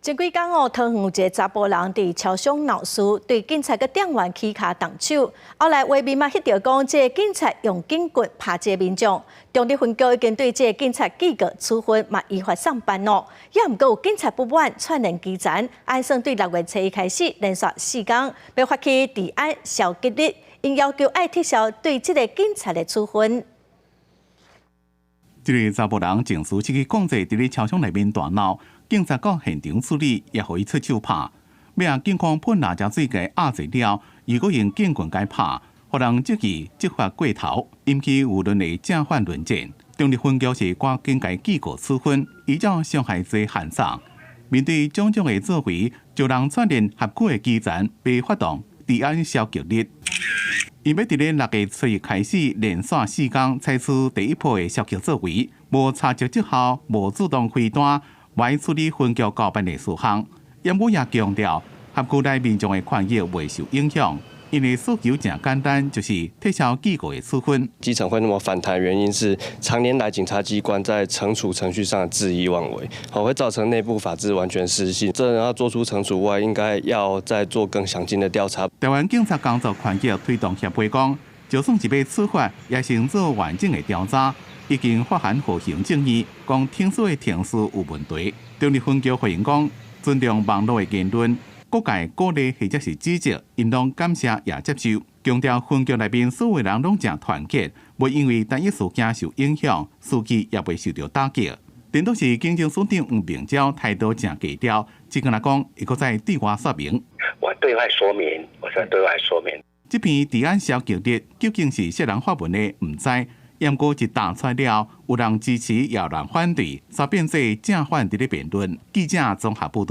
前几天哦，桃园有一个查甫人伫超商闹事，对警察个店员起骹动手。后来画面嘛翕到讲，这个警察用警棍拍这个民众。中立分局已经对这个警察记过处分，嘛依法上班哦。也毋过有警察不满，串联基层，按算对6月初1开始连续4天，要发起治安消极日，因要求爱撤销对这个警察的处分。这个查甫人情绪失去控制，伫咧超商内面大闹，警察到现场处理，也互伊出手拍。尾啊，警方喷辣椒水给压制了，又搁用警棍解拍，互人质疑执法过头，引起舆论的正反论战。中立分局是赶紧该记过处分，依照伤害罪限送。面对种种的作为，就让串联合规的基层被发动治安消极日。因要伫咧6月初1开始连续4天采取第一波的消极作为，无查证绩效，无主动回单，歪处理分局交办的事项。因我也强调，合区内民众的权益未受影响，因为诉求真简单，就是撤销记过的处分。基层会那么反弹，原因是常年来警察机关在惩处程序上的恣意妄为，会造成内部法治完全失信。这要做出惩处外，应该要再做更详尽的调查。台湾警察工作权益推动协会讲，就算是要处罚，也先做完整的调查，已经发函互行政院，讲听诉的程序有问题。中立分局回应讲，尊重网络的言论。各界鼓励或者是指责，因拢感谢也接受。强调分局内面所有人拢正团结，袂因为单一事件受影响，士气也袂受到打击。顶多是警政署长黄明昭态度正低调，只跟他讲，伊搁再对外说明。我对外说明，我在对外说明。这篇治安消极日究竟是涉人发文的，唔知。验过一打出来了，有人支持，也有人反对，煞变做正反伫咧辩论。记者综合报道。